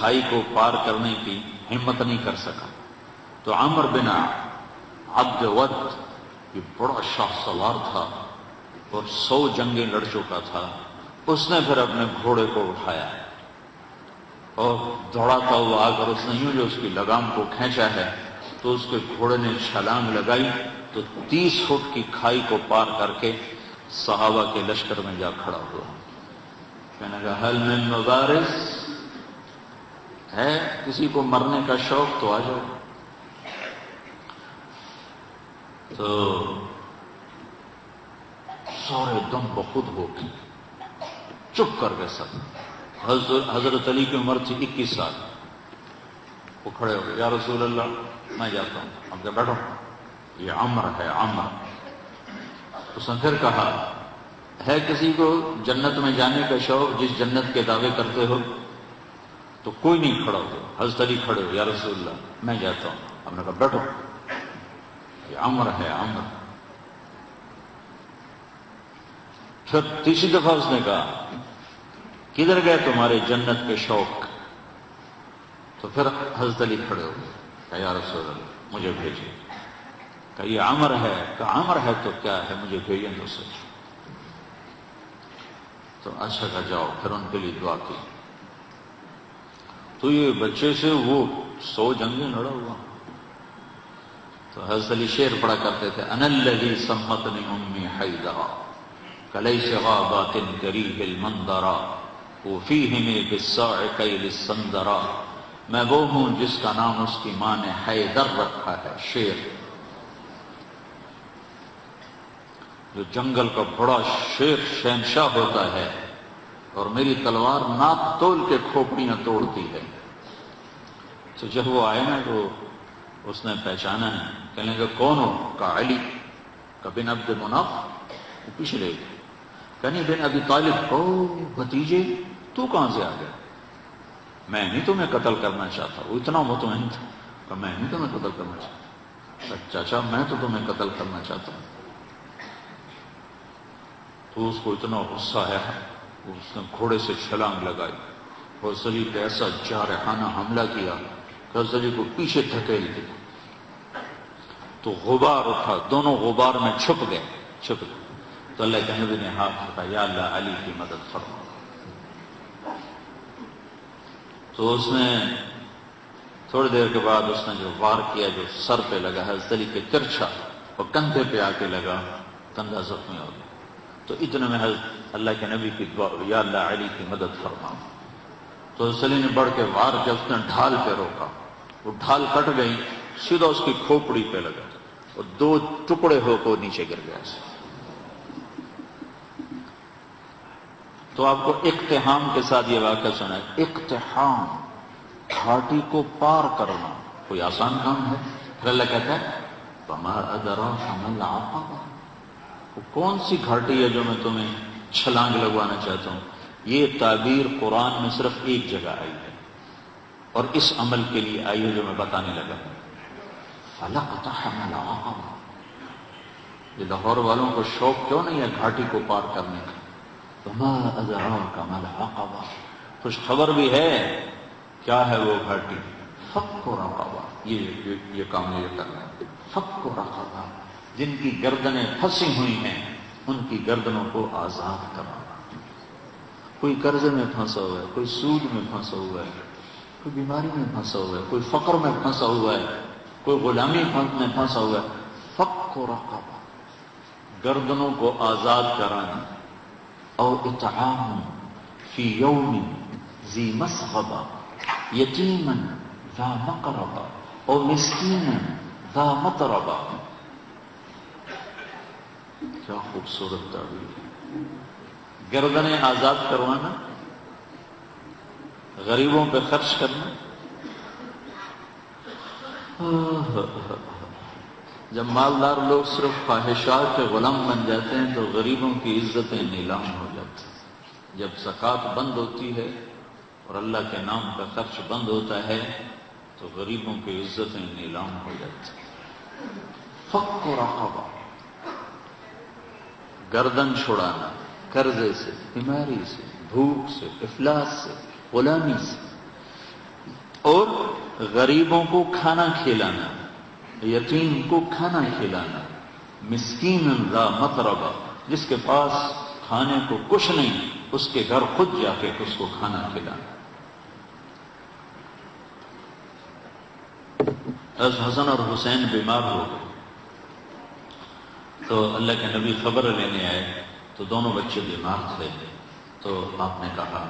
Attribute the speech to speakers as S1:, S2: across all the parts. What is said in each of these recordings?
S1: کھائی کو پار کرنے کی ہمت نہیں کر سکا، تو عمرو بن عبد ود یہ بڑا شاہ سوار تھا اور 100 جنگیں لڑ چکا تھا، اس نے پھر اپنے گھوڑے کو اٹھایا اور دوڑاتا ہوا آ کر اس نے یوں جو اس کی لگام کو کھینچا ہے تو اس کے گھوڑے نے چھلانگ لگائی تو 30 فٹ کی کھائی کو پار کر کے صحابہ کے لشکر میں جا کھڑا ہوا۔ کہنے لگا حل من مبارز، ہے کسی کو مرنے کا شوق تو آ جاؤ۔ تو سارے دم بخود ہو کے چپ کر گئے سب۔ حضرت علی کی عمر تھی 21 سال، وہ کھڑے ہو گئے، یا رسول اللہ میں جاتا ہوں۔ ہم کہا بیٹھو، یہ عمر ہے عمر۔ اس نے پھر کہا ہے کسی کو جنت میں جانے کا شوق جس جنت کے دعوے کرتے ہو؟ تو کوئی نہیں کھڑا ہو۔ حضرت علی کھڑے ہو، یا رسول اللہ میں جاتا ہوں۔ ہم نے کہا بیٹھو، یہ عمر ہے عمر۔ پھر تیسری دفعہ اس نے کہا کدھر گئے تمہارے جنت کے شوق؟ تو پھر حضرت علی کھڑے ہو گئے، کہا یا رسول اللہ مجھے بھیجیں۔ کہا یہ عمر ہے۔ کہا عمر ہے تو کیا ہے، مجھے بھیجیں تو سچ۔ تو اچھا کہا جاؤ، پھر ان کے لیے دعا کی۔ تو یہ بچے سے وہ 100 جنگیں لڑا ہوا۔ تو حضرت علی شعر پڑھا کرتے تھے، انا الذی سمتنی امی حیدرا کلیس غابات کریہ المنظرا وفیہم بالصاعقیل السندرا، میں وہ ہوں جس کا نام اس کی ماں نے حیدر رکھا ہے، شیر جو جنگل کا بڑا شیر شہنشاہ ہوتا ہے، اور میری تلوار ناپ تول کے کھوپڑیاں توڑتی ہے۔ تو جب وہ آئے نا تو اس نے پہچانا ہے، کہنے لگا کون ہو؟ کہا علی۔ کہا بن عبد مناف؟ وہ پیچھے لے گئے، کہنے بن ابی طالب۔ او بھتیجے تو کہاں سے آ گیا؟ میں نہیں تمہیں قتل کرنا چاہتا۔ وہ اتنا مطمئن تھا، کہ میں نہیں تمہیں قتل کرنا چاہتا۔ چاچا میں تو تمہیں قتل کرنا چاہتا ہوں۔ تو اس کو اتنا غصہ ہے، اس نے گھوڑے سے چھلانگ لگائی اور علی پہ ایسا جارحانہ حملہ کیا کہ علی کو پیچھے دھکیل دیا۔ تو غبار اٹھا، دونوں غبار میں چھپ گئے۔ تو اللہ کے نبی نے ہاتھ اٹھایا، یا اللہ علی کی مدد فرما۔ تو اس نے تھوڑی دیر کے بعد اس نے جو وار کیا جو سر پہ لگا، حضرت علی کے ترچھا اور کندھے پہ آ کے لگا، کندھا زخمی ہو گیا۔ تو اتنے میں حضرت اللہ کے نبی کی دعا، یا اللہ علی کی مدد فرما۔ تو حضرت علی نے بڑھ کے وار کیا، اس نے ڈھال پہ روکا، وہ ڈھال کٹ گئی، سیدھا اس کی کھوپڑی پہ لگا اور 2 ٹکڑے ہو کو نیچے گر گیا۔ تو آپ کو اقتحام کے ساتھ یہ واقعہ سنا ہے۔ اقتحام، گھاٹی کو پار کرنا کوئی آسان کام ہے؟ پھر اللہ کہتا ہے وما ادراک ما العقبہ، وہ کون سی گھاٹی ہے جو میں تمہیں چھلانگ لگوانا چاہتا ہوں؟ یہ تعبیر قرآن میں صرف ایک جگہ آئی ہے اور اس عمل کے لیے آئی ہے جو میں بتانے لگا۔ فلاقتحم العقبہ، یہ لاہور والوں کو شوق کیوں نہیں ہے گھاٹی کو پار کرنے کا؟ وما ادراک ما العقبہ، خوش خبر بھی ہے، کیا ہے وہ گھاٹی؟ فک رقبہ، یہ کام یہ کرنا ہے۔ فک رقبہ، جن کی گردنیں پھنسی ہوئی ہیں ان کی گردنوں کو آزاد کرنا۔ کوئی قرضے میں پھنسا ہوا ہے، کوئی سود میں پھنسا ہوا ہے، کوئی بیماری میں پھنسا ہوا ہے، کوئی فقر میں پھنسا ہوا ہے، کوئی غلامی میں پھنسا ہوا ہے۔ فک رقبہ، گردنوں کو آزاد کرانا۔ او اطعام فی یوم ذی مسغبہ یتیما ذا مقربہ او مسکینا ذا متربہ۔ کیا خوبصورت تعبیر ہے، گردنیں آزاد کروانا، غریبوں پہ خرچ کرنا۔ جب مالدار لوگ صرف خواہشات کے غلام بن جاتے ہیں تو غریبوں کی عزتیں نیلام ہو جاتی ہیں۔ جب زکوٰۃ بند ہوتی ہے اور اللہ کے نام کا خرچ بند ہوتا ہے تو غریبوں کی عزتیں نیلام ہو جاتی ہیں۔ فک رقبہ، گردن چھڑانا، قرضے سے، بیماری سے، بھوک سے، افلاس سے، غلامی سے۔ اور غریبوں کو کھانا کھلانا، یتیم کو کھانا کھلانا، مسکین ذا متربہ، جس کے پاس کھانے کو کچھ نہیں اس کے گھر خود جا کے اس کو کھانا کھلانا۔ حسن اور حسین بیمار ہو گئے تو اللہ کے نبی خبر لینے آئے تو دونوں بچے بیمار تھے، تو آپ نے کہا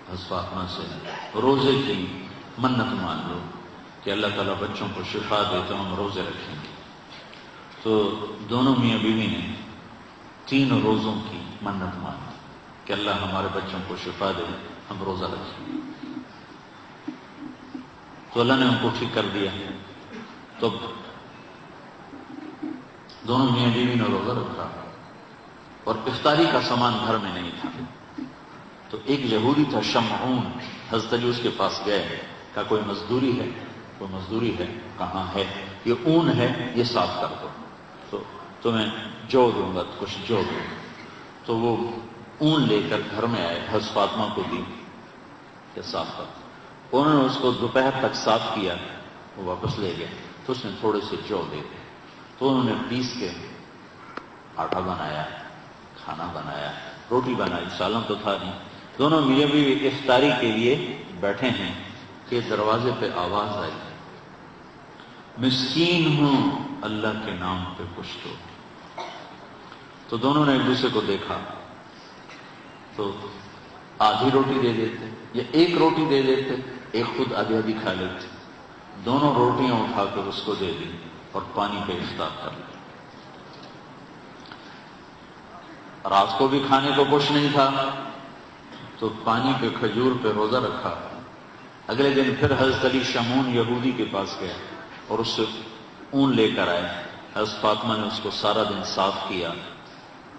S1: حضرت فاطمہ سے روزے کی منت مان لو کہ اللہ تعالیٰ بچوں کو شفا دے تو ہم روزے رکھیں گے۔ تو دونوں میاں بیوی نے 3 روزوں کی منت مانی کہ اللہ ہمارے بچوں کو شفا دے، ہم روزہ رکھیں گے۔ تو اللہ نے ان کو ٹھیک کر دیا۔ تو دونوں میاں بیوی نے روزہ رکھا اور افطاری کا سامان گھر میں نہیں تھا۔ تو ایک یہودی تھا شمعون، حضرت علی اس کے پاس گئے، کہا کوئی مزدوری ہے؟ کوئی مزدوری ہے؟ کہاں ہے؟ یہ اون ہے، یہ صاف کر دو تو تمہیں جو دوں گا، کچھ جو دوں گا۔ تو وہ اون لے کر گھر میں آئے، حضرت فاطمہ کو دی کہ صاف کر دو۔ انہوں نے اس کو دوپہر تک صاف کیا، وہ واپس لے گئے تو اس نے تھوڑے سے جو دے دے، تو انہوں نے پیس کے آٹا بنایا، کھانا بنایا، روٹی بنائی، سالن تو تھا نہیں۔ دونوں میاں بیوی افطاری کے لیے بیٹھے ہیں کہ دروازے پہ آواز آئی، مسکین ہوں اللہ کے نام پہ کچھ دو۔ تو دونوں نے ایک دوسرے کو دیکھا تو آدھی روٹی دے دیتے یا ایک روٹی دے دیتے، ایک خود آدھی آدھی کھا لیتے۔ دونوں روٹیاں اٹھا کر اس کو دے دی اور پانی پہ افطار کر لیا۔ رات کو بھی کھانے کو کچھ نہیں تھا تو پانی پہ کھجور پہ روزہ رکھا۔ اگلے دن پھر حضرت علی شمعون یہودی کے پاس گئے اور اس سے اون لے کر آئے۔ حضرت فاطمہ نے اس کو سارا دن صاف کیا،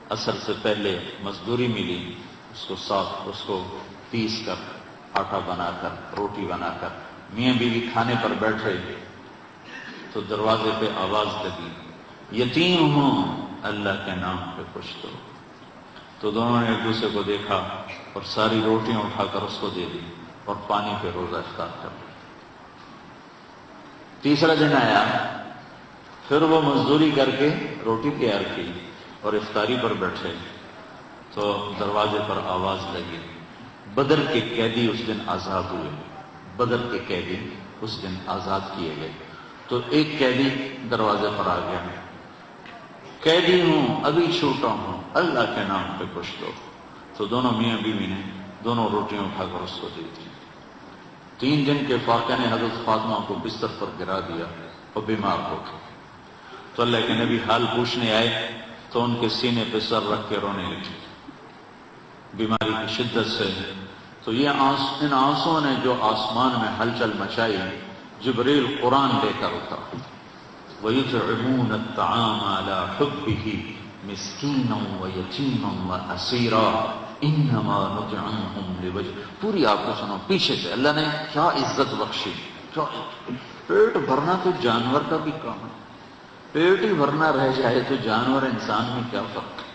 S1: عصر سے پہلے مزدوری ملی، اس کو صاف، اس کو پیس کر آٹا بنا کر روٹی بنا کر میاں بیوی کھانے پر بیٹھے تو دروازے پہ آواز لگی، یتیم ہوں اللہ کے نام پہ کچھ دو۔ تو دونوں نے ایک دوسرے کو دیکھا اور ساری روٹیاں اٹھا کر اس کو دے دی اور پانی پہ روزہ افطار کر لیا۔ تیسرا دن آیا، پھر وہ مزدوری کر کے روٹی تیار کی اور افطاری پر بیٹھے تو دروازے پر آواز لگی، بدر کے قیدی اس دن آزاد ہوئے، بدر کے قیدی اس دن آزاد کیے گئے۔ تو ایک قیدی دروازے پر آ گیا، قیدی ہوں، ابھی چھوٹا ہوں، اللہ کے نام پہ کچھ دو۔ تو دونوں میاں بیوی نے دونوں روٹیاں اٹھا کر اس کو دی تھی۔ 3 دن کے فاقے نے حضرت فاطمہ کو بستر پر گرا دیا اور بیمار ہو گئے۔ تو اللہ کے نبی حال پوچھنے آئے تو ان کے سینے پہ سر رکھ کے رونے لگے بیماری کی شدت سے۔ تو یہ ان آنسوں نے جو آسمان میں ہلچل مچائی، جبریل قرآن لے کر اترا، وَيُطْعِمُونَ الطَّعَامَ عَلَى حُبِّهِ مِسْكِينًا وَيَتِيمًا وَأَسِيرًا إِنَّمَا نُطْعِمُكُمْ لِوَجْهِ۔ پوری آپ کو سنو پیچھے سے، اللہ نے کیا عزت بخشی، کیا پیٹ بھرنا تو جانور کا بھی کام ہے، پیٹ ہی بھرنا رہ جائے تو جانور انسان میں کیا فرق ہے۔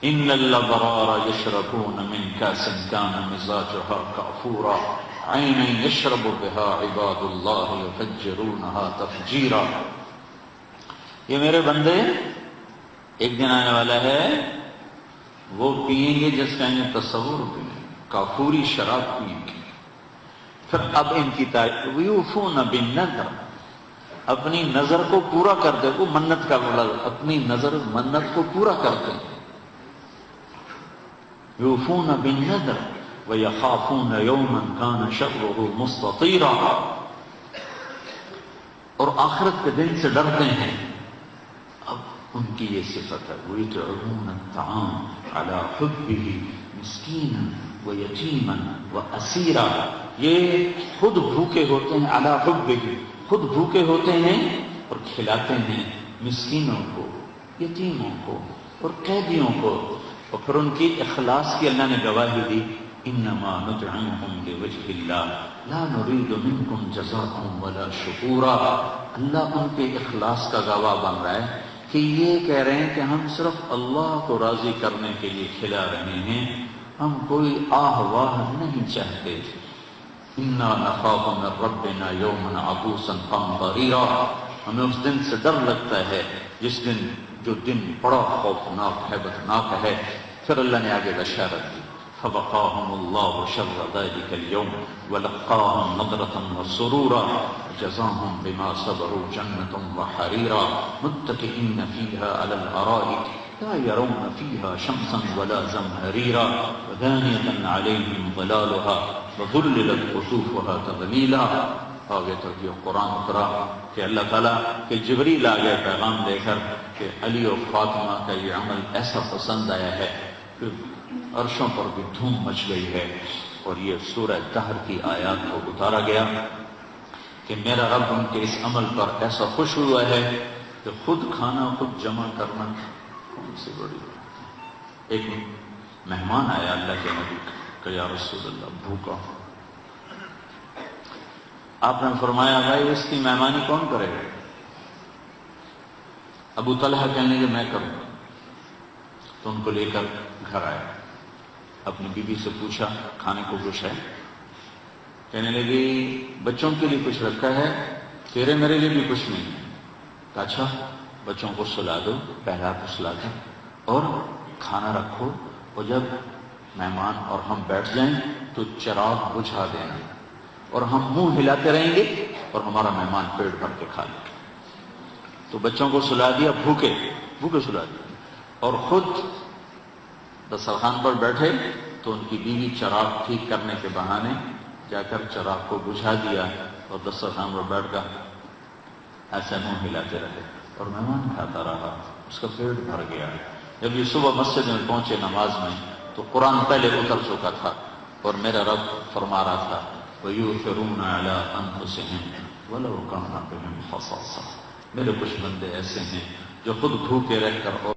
S1: ان الابرار یشربون من کاس کان مزاجها کافورا عینا یشرب بها عباد اللہ یفجرونها تفجیرا۔ یہ میرے بندے ایک دن آنے والا ہے، وہ پیئیں گے جس کا انہیں تصور بھی نہیں، کافوری شراب پیئیں گے۔ پھر اب ان کی تعریف، ویوفون بالنذر، اپنی نظر کو پورا کرتے، وہ منت کا لفظ، اپنی نظر منت کو پورا کرتے ہیں۔ یوفون بالنذر ویخافون یوما کان شرہ مستطیرا، اور آخرت کے دن سے ڈرتے ہیں۔ اب ان کی یہ صفت ہے، وَيُطْعِمُونَ الطَّعَامَ عَلَى حُبِّهِ مِسْكِينًا وَيَتِيمًا وَأَسِيرًا، یہ خود بھوکے ہوتے ہیں، عَلَى حُبِّهِ، خود بھوکے ہوتے ہیں اور کھلاتے ہیں مسکینوں کو، یتیموں کو اور قیدیوں کو۔ اور پھر ان کی اخلاص کی اللہ نے گواہی دی، انما نطعمکم لوجہ اللہ لا نرید منکم جزاء ولا شکورا۔ اللہ ان کے اخلاص کا گواہ بن رہا ہے کہ یہ کہہ رہے ہیں کہ ہم صرف اللہ کو راضی کرنے کے لیے کھلا رہے ہیں، ہم کوئی آہ واہ نہیں چاہتے۔ انا نخاف من ربنا یوما عبوسا قمطریرا، ہمیں اس دن سے ڈر لگتا ہے جس دن جو دن بڑا خوفناک ہے، بتناک ہے۔ پھر اللہ نے آگے بشارت دی، فوقاهم الله شر ذلك اليوم ولقاهم نضرة وسرورا جزاهم بما صبروا جنة وحريرا متكئين فيها على الأرائك لا يرون فيها شمسا ولا زمهريرا ودانية عليهم ظلالها وذللت قطوفها تذليلا۔ آگے تو یہ قرآن اترا کہ اللہ تعالیٰ کہ جبریل آ گئے پیغام دے کر کہ علی و فاطمہ کا یہ عمل ایسا پسند آیا ہے کہ عرشوں پر بھی دھوم مچ گئی ہے، اور یہ سورہ دہر کی آیات کو اتارا گیا کہ میرا رب ان کے اس عمل پر ایسا خوش ہوا ہے کہ خود کھانا خود جمع کرنا کون سی بڑی بات ہے۔ ایک مہمان آیا اللہ کے نبی کہ یا رسول اللہ بھوکا ہوں۔ آپ نے فرمایا بھائی اس کی مہمانی کون کرے گا؟ ابو طلحہ کہنے لگے میں کروں گا، تو ان کو لے کر گھر آیا، اپنی بیوی سے پوچھا کھانے کو کچھ ہے؟ کہنے لگی بچوں کے لیے کچھ رکھا ہے، تیرے میرے لیے بھی کچھ نہیں ہے۔ کہا اچھا بچوں کو سلا دو، پہلا کو سلا دو اور کھانا رکھو، اور جب مہمان اور ہم بیٹھ جائیں تو چراغ بجھا دینا، اور ہم منہ ہلاتے رہیں گے اور ہمارا مہمان پیٹ بھر کے کھا لے گا۔ تو بچوں کو سلا دیا، بھوکے سلا دیا، اور خود دسترخوان پر بیٹھے تو ان کی بیوی چراغ ٹھیک کرنے کے بہانے جا کر چراغ کو بجھا دیا، اور دسترخوان پر بیٹھ کر ایسے منہ ہلاتے رہے، اور مہمان کھاتا رہا، اس کا پیٹ بھر گیا۔ جب یہ صبح مسجد میں پہنچے نماز میں تو قرآن پہلے اتر چکا تھا، اور میرا رب فرما رہا تھا وَيُؤْثِرُونَ عَلَىٰ أَنفُسِهِمْ وَلَوْ كَانَ بِهِمْ خَصَاصَةٌ۔ میرے کچھ بندے ایسے ہیں جو خود بھوکے رہ کر اور